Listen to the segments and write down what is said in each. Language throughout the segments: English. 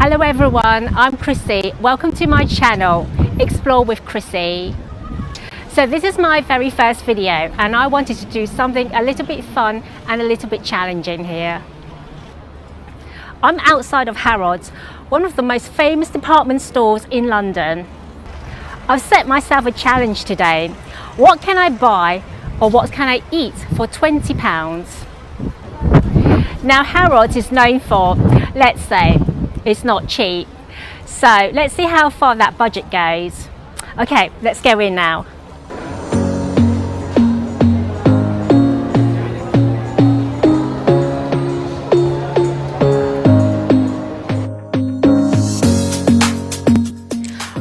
Hello everyone, I'm Chrissy. Welcome to my channel, Explore with Chrissy. So this is my very first video and I wanted to do something a little bit fun and a little bit challenging here. I'm outside of Harrods, one of the most famous department stores in London. I've set myself a challenge today. What can I buy or what can I eat for £20? Now Harrods is known for, let's say, it's not cheap. So let's see how far that budget goes. Okay, let's go in now.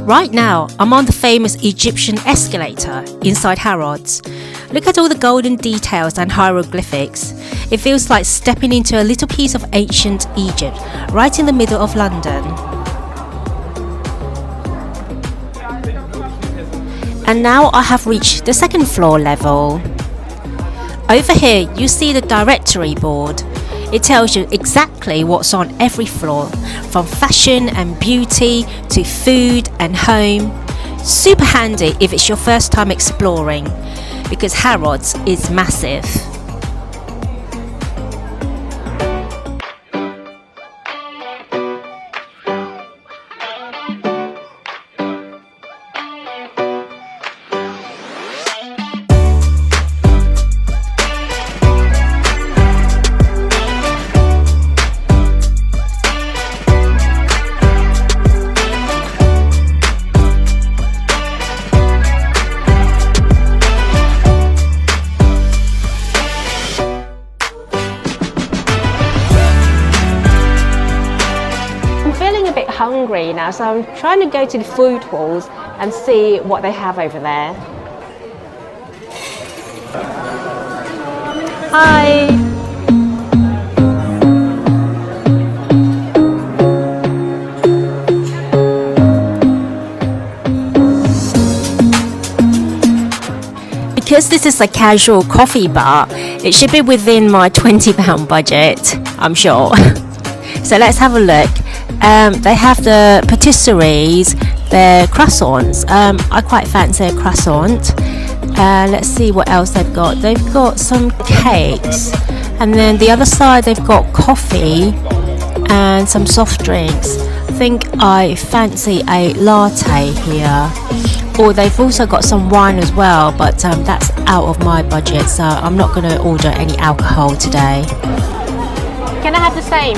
Right now, I'm on the famous Egyptian escalator inside Harrods. Look at all the golden details and hieroglyphics. It feels like stepping into a little piece of ancient Egypt, right in the middle of London. And now I have reached the second floor level. Over here, you see the directory board. It tells you exactly what's on every floor, from fashion and beauty to food and home. Super handy if it's your first time exploring, because Harrods is massive. Hungry now, so I'm trying to go to the food halls and see what they have over there. Hi! Because this is a casual coffee bar, it should be within my £20 budget, I'm sure. So let's have a look. They have the patisseries, their croissants. I quite fancy a croissant. Let's see what else they've got. They've got some cakes, and then the other side they've got coffee and some soft drinks. I think I fancy a latte here. Or they've also got some wine as well, but that's out of my budget, so I'm not going to order any alcohol today. Can I have the same?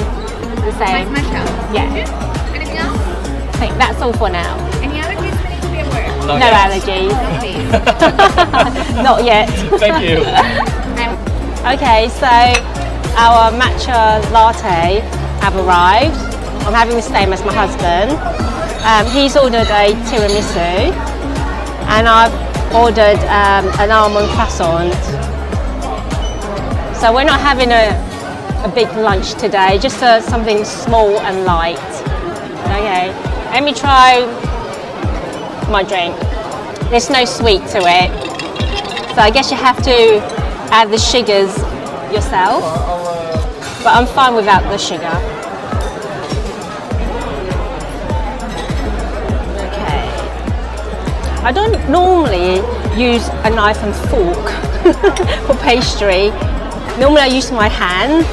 The same. Yeah. Anything else? I think that's all for now. Any allergies we need to be aware of? No allergies. Not yet. Thank you. Okay, so our matcha latte have arrived. I'm having the same as my husband. He's ordered a tiramisu, and I've ordered an almond croissant. So we're not having a big lunch today, just something small and light. Okay, let me try my drink. There's no sweet to it, so I guess you have to add the sugars yourself, but I'm fine without the sugar. Okay, I don't normally use a knife and fork for pastry. Normally I use my hands,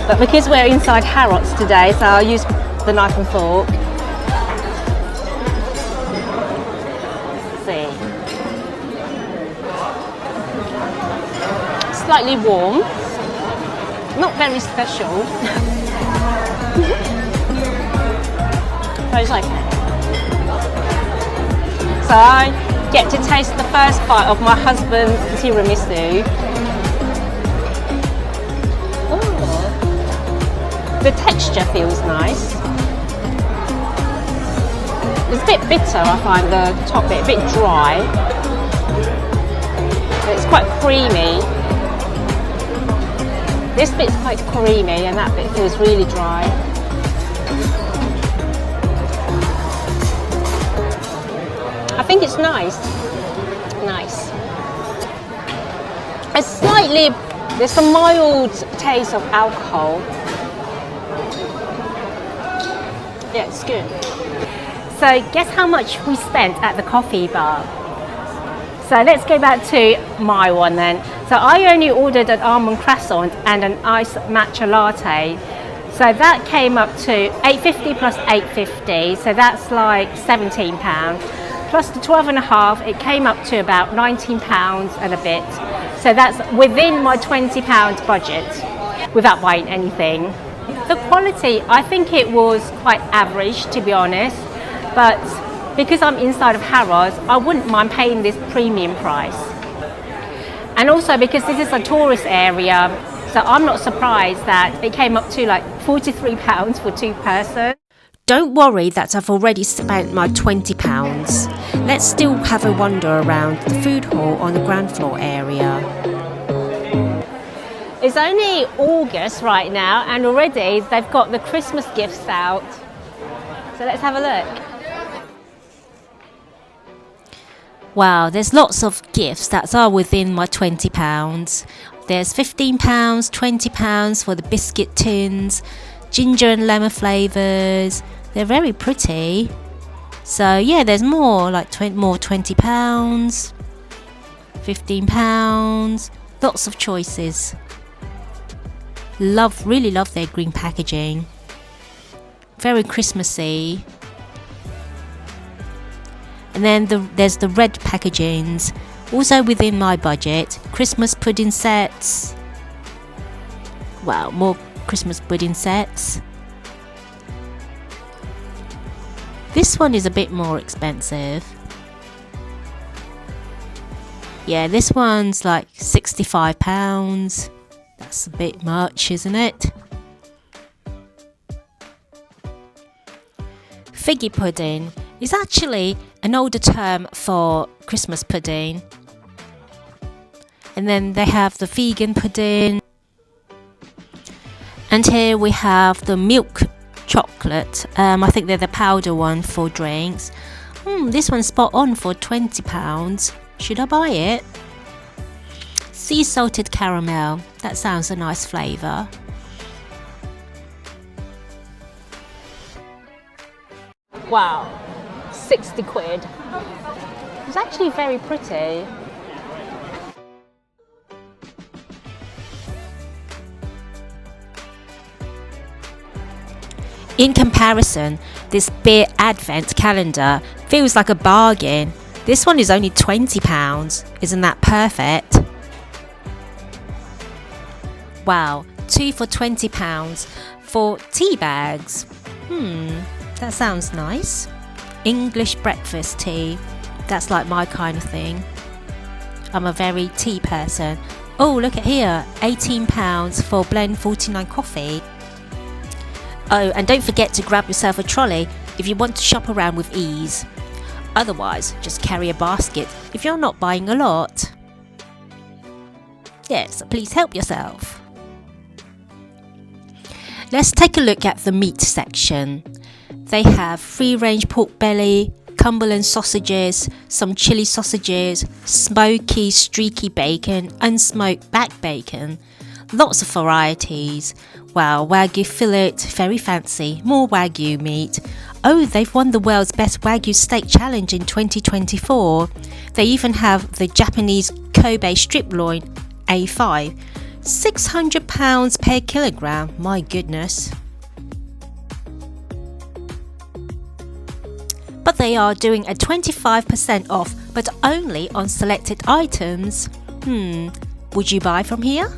but because we're inside Harrods today, so I'll use the knife and fork. Let's see. Slightly warm, not very special. But it's okay. So I get to taste the first bite of my husband's tiramisu. The texture feels nice. It's a bit bitter, I find the top bit a bit dry. It's quite creamy. This bit's quite creamy and that bit feels really dry. I think it's nice. Nice. It's slightly, there's a mild taste of alcohol. Yeah, it's good. So guess how much we spent at the coffee bar? So let's go back to my one then. So I only ordered an almond croissant and an iced matcha latte. So that came up to $8.50 plus $8.50. So that's like £17. Plus the 12.5, it came up to about £19 and a bit. So that's within my £20 budget without buying anything. The quality, I think it was quite average, to be honest. But because I'm inside of Harrods, I wouldn't mind paying this premium price. And also because this is a tourist area, so I'm not surprised that it came up to like £43 for two person. Don't worry that I've already spent my £20. Let's still have a wander around the food hall on the ground floor area. It's only August right now and already they've got the Christmas gifts out. So let's have a look. Wow, there's lots of gifts that are within my £20. There's £15, £20 for the biscuit tins, ginger and lemon flavours. They're very pretty. So yeah, there's more, like more £20, £15, lots of choices. Really love their green packaging. Very Christmassy. And then there's the red packagings, also within my budget. Christmas pudding sets. Wow, more Christmas pudding sets. This one is a bit more expensive. Yeah, this one's like £65. That's a bit much, isn't it? Figgy pudding is actually an older term for Christmas pudding. And then they have the vegan pudding. And here we have the milk chocolate. I think they're the powder one for drinks. This one's spot on for £20. Should I buy it? Sea salted caramel. That sounds a nice flavour. Wow, 60 quid. It's actually very pretty. In comparison, this beer advent calendar feels like a bargain. This one is only £20. Isn't that perfect? Wow, 2 for £20 for tea bags. That sounds nice. English breakfast tea. That's like my kind of thing. I'm a very tea person. Oh, look at here. £18 for blend 49 coffee. Oh, and don't forget to grab yourself a trolley if you want to shop around with ease. Otherwise, just carry a basket if you're not buying a lot. Yes, please help yourself. Let's take a look at the meat section. They have free-range pork belly, Cumberland sausages, some chili sausages, smoky, streaky bacon, unsmoked back bacon. Lots of varieties. Wow, Wagyu fillet, very fancy. More Wagyu meat. Oh, they've won the world's best Wagyu steak challenge in 2024. They even have the Japanese Kobe strip loin A5. £600 per kilogram. My goodness. But they are doing a 25% off, but only on selected items. Would you buy from here?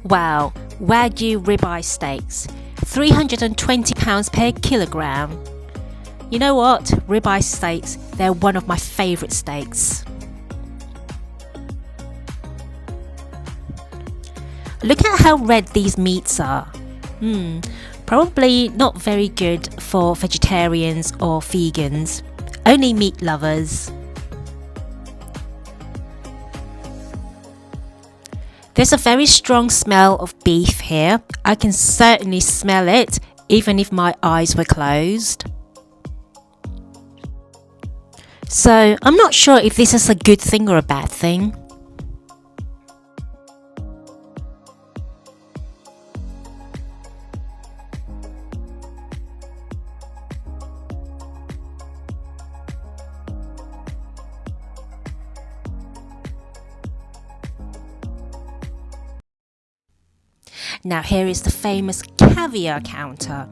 Wow, Wagyu ribeye steaks, £320 per kilogram. You know what? Ribeye steaks, they're one of my favourite steaks. Look at how red these meats are. Probably not very good for vegetarians or vegans. Only meat lovers. There's a very strong smell of beef here. I can certainly smell it, even if my eyes were closed. So, I'm not sure if this is a good thing or a bad thing. Now here is the famous caviar counter.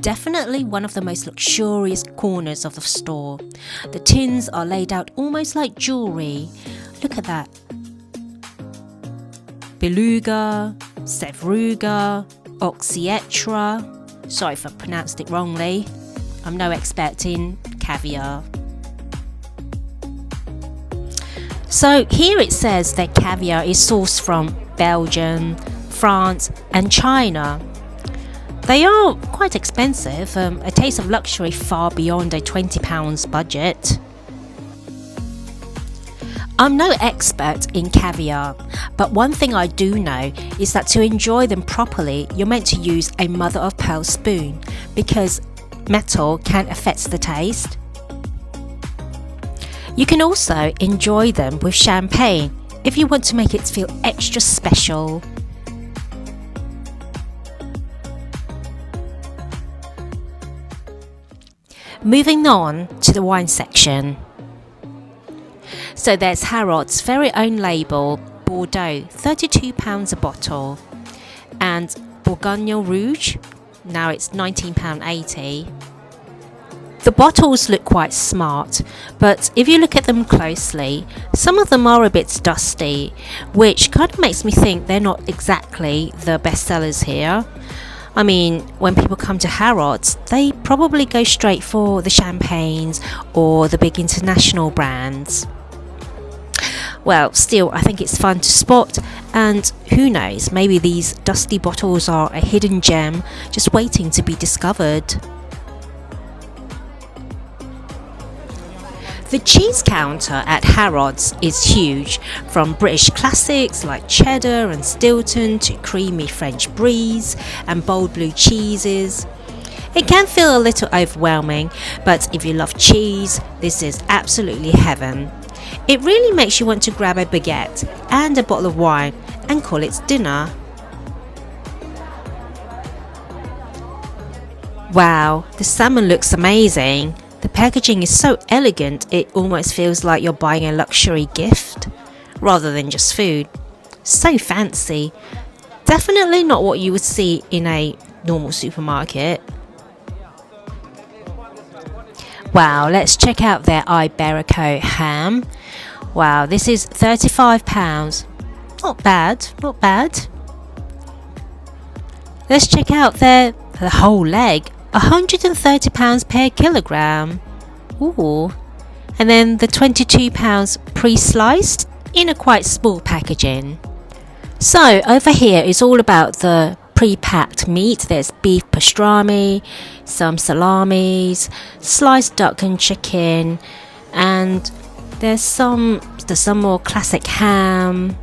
Definitely one of the most luxurious corners of the store. The tins are laid out almost like jewellery. Look at that. Beluga, Sevruga, Oxyetra. Sorry if I pronounced it wrongly. I'm no expert in caviar. So here it says that caviar is sourced from Belgium, France and China. They are quite expensive, a taste of luxury far beyond a £20 budget. I'm no expert in caviar, but one thing I do know is that to enjoy them properly, you're meant to use a mother of pearl spoon because metal can affect the taste. You can also enjoy them with champagne if you want to make it feel extra special. Moving on to the wine section. So there's Harrods' very own label, Bordeaux, £32 a bottle, and Bourgogne Rouge, now it's £19.80. The bottles look quite smart, but if you look at them closely, some of them are a bit dusty, which kind of makes me think they're not exactly the best sellers here. I mean, when people come to Harrods, they probably go straight for the champagnes or the big international brands. Well, still, I think it's fun to spot, and who knows, maybe these dusty bottles are a hidden gem just waiting to be discovered. The cheese counter at Harrods is huge, from British classics like cheddar and Stilton to creamy French brie and bold blue cheeses. It can feel a little overwhelming, but if you love cheese, this is absolutely heaven. It really makes you want to grab a baguette and a bottle of wine and call it dinner. Wow, the salmon looks amazing. The packaging is so elegant, it almost feels like you're buying a luxury gift rather than just food. So fancy. Definitely not what you would see in a normal supermarket. Wow, let's check out their Iberico ham. Wow, this is £35. Not bad, not bad. Let's check out the whole leg. £130 per kilogram. Ooh. And then the £22 pre-sliced in a quite small packaging. So over here is all about the pre-packed meat. There's beef pastrami, some salamis, sliced duck and chicken, and there's some more classic ham.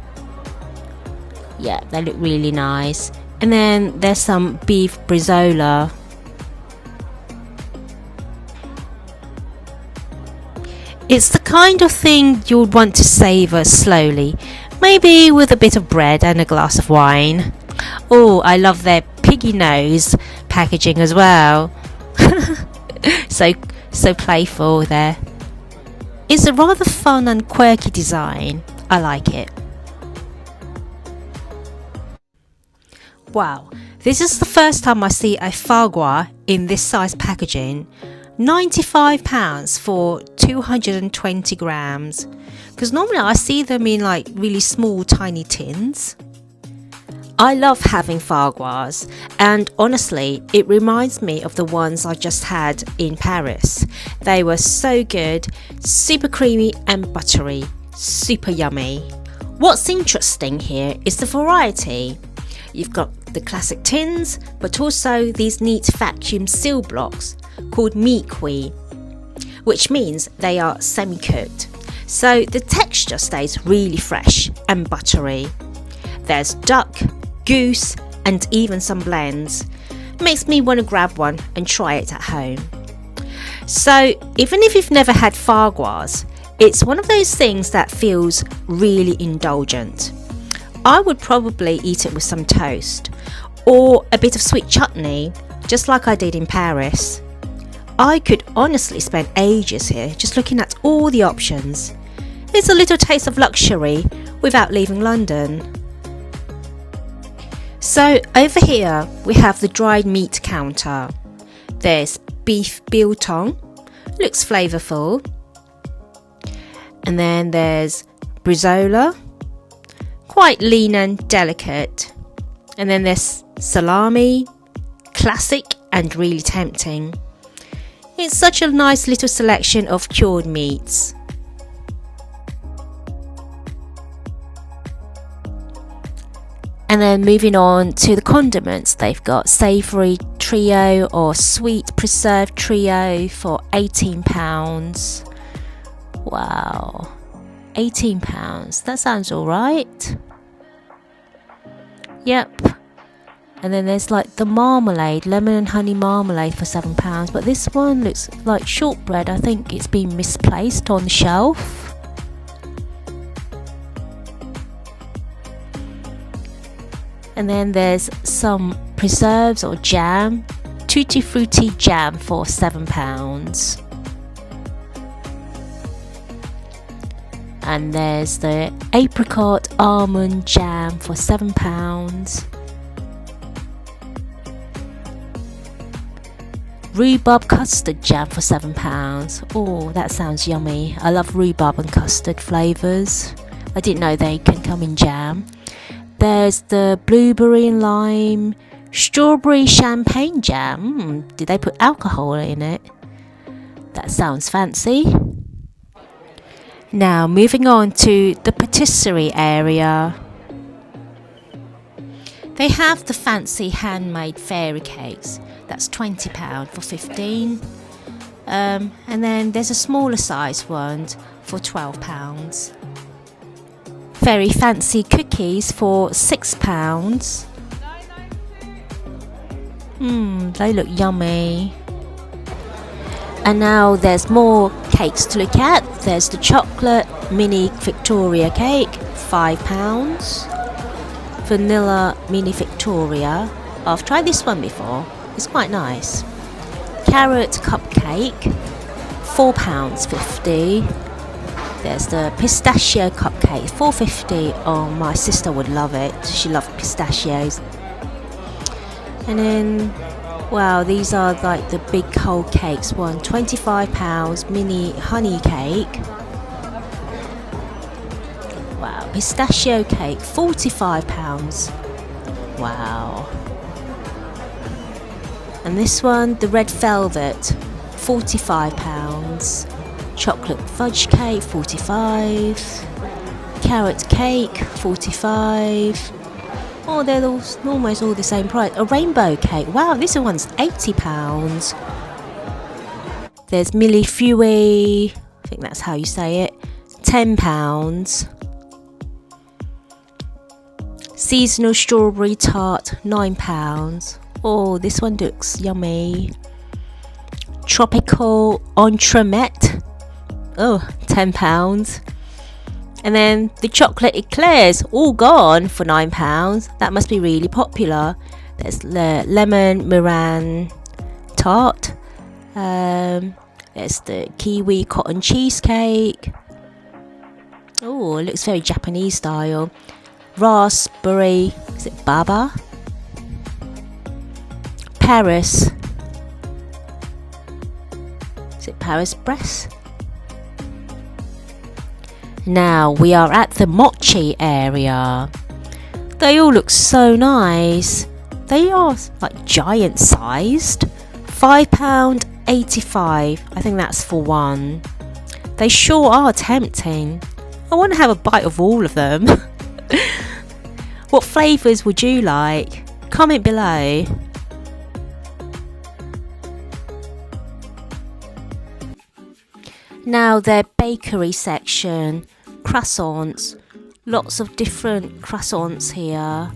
Yeah, they look really nice. And then there's some beef bresaola. It's the kind of thing you would want to savour slowly, maybe with a bit of bread and a glass of wine. Oh, I love their piggy nose packaging as well. so playful there. It's a rather fun and quirky design. I like it. Wow, this is the first time I see a foie gras in this size packaging. £95 for 220 grams, because normally I see them in like really small tiny tins. I love having foie gras, and honestly it reminds me of the ones I just had in Paris. They were so good, super creamy and buttery, super yummy. What's interesting here is the variety. You've got the classic tins, but also these neat vacuum seal blocks called mi-cuit, which means they are semi-cooked, so the texture stays really fresh and buttery. There's duck, goose and even some blends. Makes me want to grab one and try it at home. So even if you've never had foie gras, it's one of those things that feels really indulgent. I would probably eat it with some toast or a bit of sweet chutney, just like I did in Paris. I could honestly spend ages here just looking at all the options. It's a little taste of luxury without leaving London. So over here we have the dried meat counter. There's beef biltong, looks flavourful. And then there's bresaola, quite lean and delicate. And then there's salami, classic and really tempting. It's such a nice little selection of cured meats. And then moving on to the condiments, they've got savoury trio or sweet preserved trio for £18. Wow, £18, that sounds alright. Yep. And then there's like the marmalade, lemon and honey marmalade for £7, but this one looks like shortbread. I think it's been misplaced on the shelf. And then there's some preserves or jam, tutti frutti jam for £7. And there's the apricot almond jam for £7. Rhubarb custard jam for £7. Oh, that sounds yummy. I love rhubarb and custard flavours. I didn't know they can come in jam. There's the blueberry and lime strawberry champagne jam. Did they put alcohol in it? That sounds fancy. Now moving on to the patisserie area. They have the fancy handmade fairy cakes. That's £20 for 15. And then there's a smaller size one for £12. Very fancy cookies for £6. They look yummy. And now there's more cakes to look at. There's the chocolate mini Victoria cake, £5. Vanilla mini Victoria. I've tried this one before. It's quite nice. Carrot cupcake, £4.50. There's the pistachio cupcake, £4.50. Oh, my sister would love it. She loves pistachios. And then, wow, these are like the big cold cakes. One, £25 mini honey cake. Wow, pistachio cake, £45. Wow. And this one, the red velvet, £45. Chocolate fudge cake, £45. Carrot cake, £45. Oh, they're almost all the same price. A rainbow cake, wow, this one's £80. There's millefeuille, I think that's how you say it, £10. Seasonal strawberry tart, £9. Oh, this one looks yummy. Tropical entremet, oh, £10. And then the chocolate eclairs, all gone for £9. That must be really popular. There's the lemon meringue tart. There's the kiwi cotton cheesecake. Oh, it looks very Japanese style. Raspberry, is it baba? Paris. Is it Paris Bresse? Now we are at the mochi area. They all look so nice. They are like giant sized. £5.85. I think that's for one. They sure are tempting. I want to have a bite of all of them. What flavours would you like? Comment below. Now their bakery section, croissants, lots of different croissants here.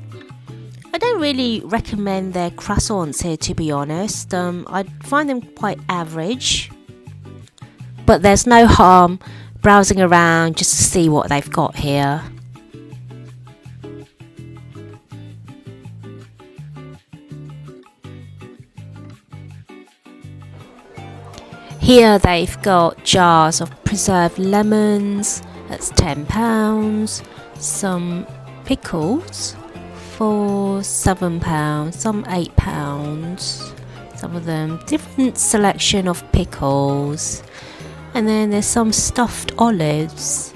I don't really recommend their croissants here, to be honest. I find them quite average, but there's no harm browsing around just to see what they've got here. Here they've got jars of preserved lemons, that's £10. Some pickles, for £7, some £8. Some of them different selection of pickles, and then there's some stuffed olives.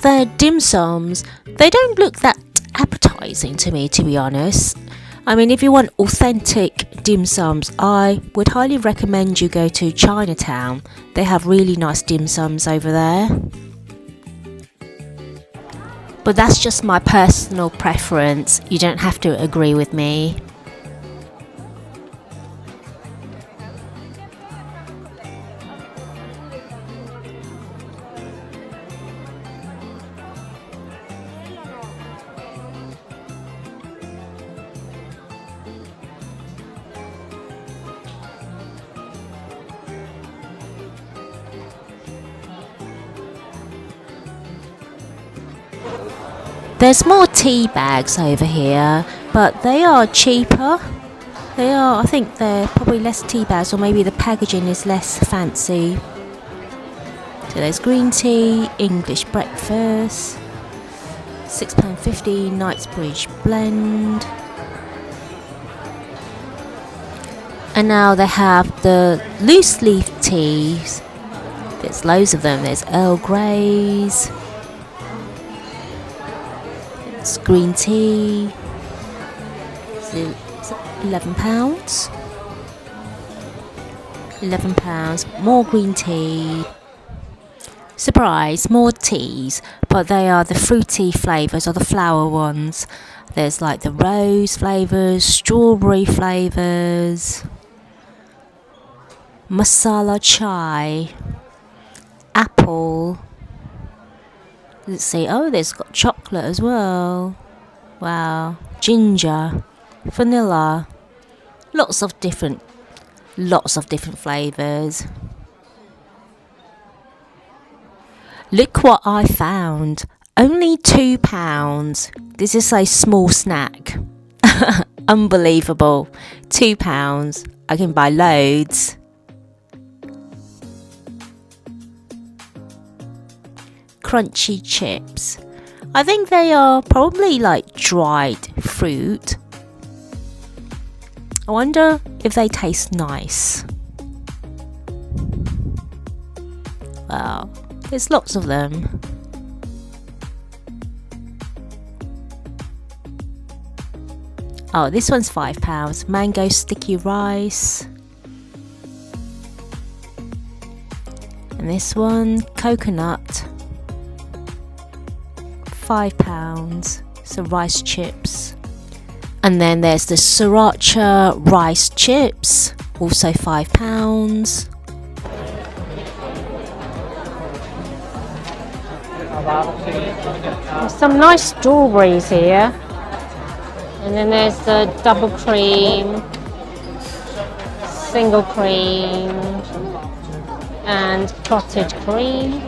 The dim sums, they don't look that appetizing to me, to be honest. I mean, if you want authentic dim sums, I would highly recommend you go to Chinatown. They have really nice dim sums over there. But that's just my personal preference. You don't have to agree with me. There's more tea bags over here, but they are cheaper. I think they're probably less tea bags, or maybe the packaging is less fancy. So there's green tea, English breakfast, £6.50 Knightsbridge blend. And now they have the loose leaf teas. There's loads of them. There's Earl Greys. It's green tea. So it's £11. £11. More green tea. Surprise, more teas, but they are the fruity flavours or the flower ones. There's like the rose flavours, strawberry flavours, masala chai, apple. Let's see, oh, there's got chocolate as well. Wow, ginger, vanilla, lots of different flavours. Look what I found. Only £2. This is a small snack. Unbelievable. £2. I can buy loads. Crunchy chips. I think they are probably like dried fruit. I wonder if they taste nice. Wow. There's lots of them. Oh, this one's £5. Mango sticky rice. And this one, coconut. £5. So rice chips. And then there's the sriracha rice chips, also £5. There's some nice strawberries here. And then there's the double cream, single cream, and cottage cream.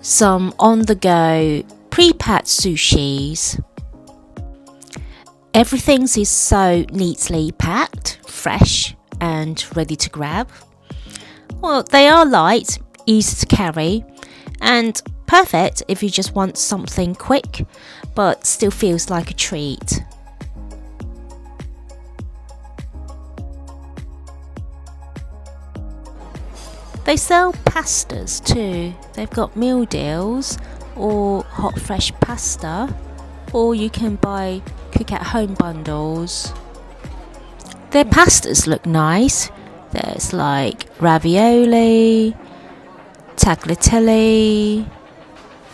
Some on-the-go pre-packed sushis. Everything is so neatly packed, fresh, and ready to grab. Well, they are light, easy to carry, and perfect if you just want something quick, but still feels like a treat. They sell pastas too. They've got meal deals or hot fresh pasta, or you can buy cook at home bundles. Their pastas look nice. There's like ravioli, tagliatelle,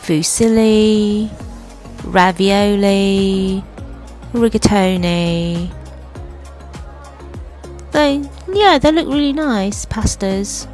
fusilli, ravioli, rigatoni. They look really nice, pastas.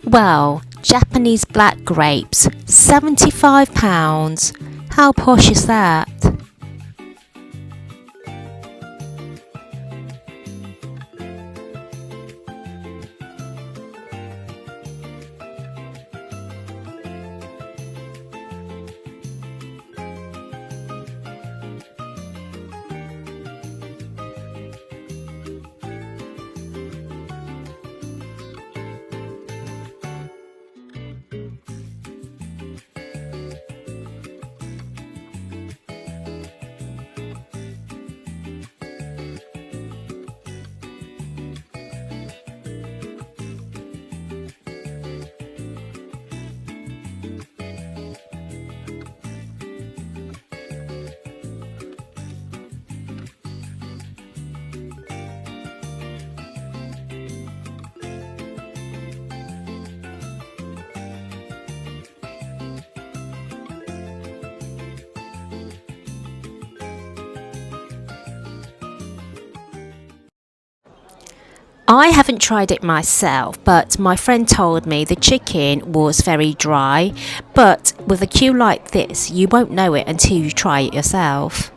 Wow, Japanese black grapes, £75. How posh is that? I haven't tried it myself, but my friend told me the chicken was very dry. But with a queue like this, you won't know it until you try it yourself.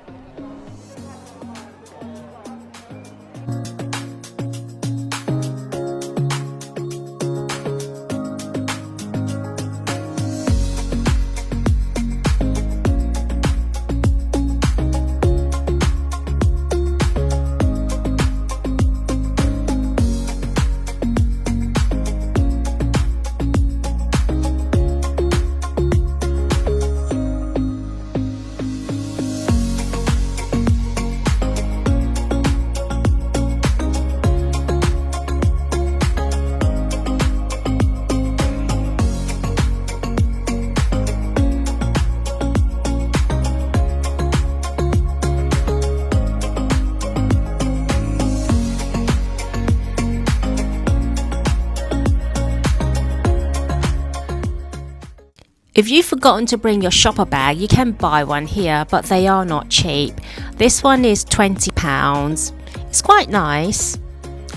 If you've forgotten to bring your shopper bag, you can buy one here, but they are not cheap. This one is £20. It's quite nice.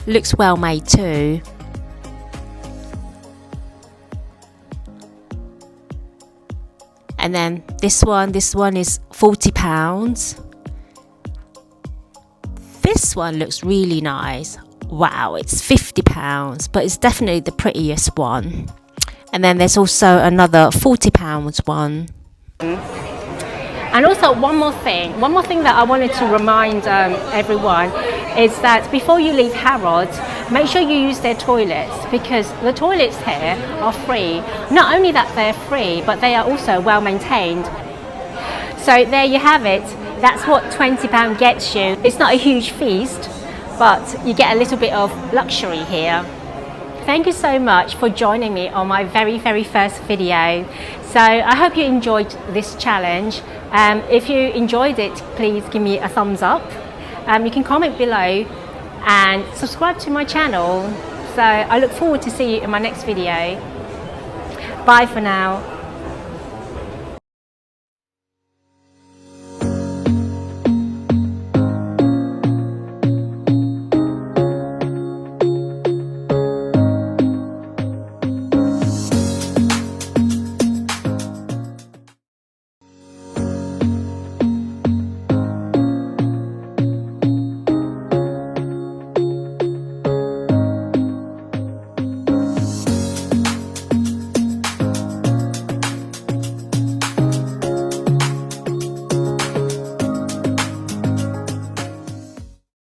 Looks well made too. And then this one is £40. This one looks really nice. Wow, it's £50, but it's definitely the prettiest one. And then there's also another £40 one. And also one more thing that I wanted to remind everyone is that before you leave Harrods, make sure you use their toilets, because the toilets here are free. Not only that they're free, but they are also well maintained. So there you have it. That's what £20 gets you. It's not a huge feast, but you get a little bit of luxury here. Thank you so much for joining me on my very first video. So I hope you enjoyed this challenge. If you enjoyed it, please give me a thumbs up. You can comment below and subscribe to my channel. So I look forward to see you in my next video. Bye for now.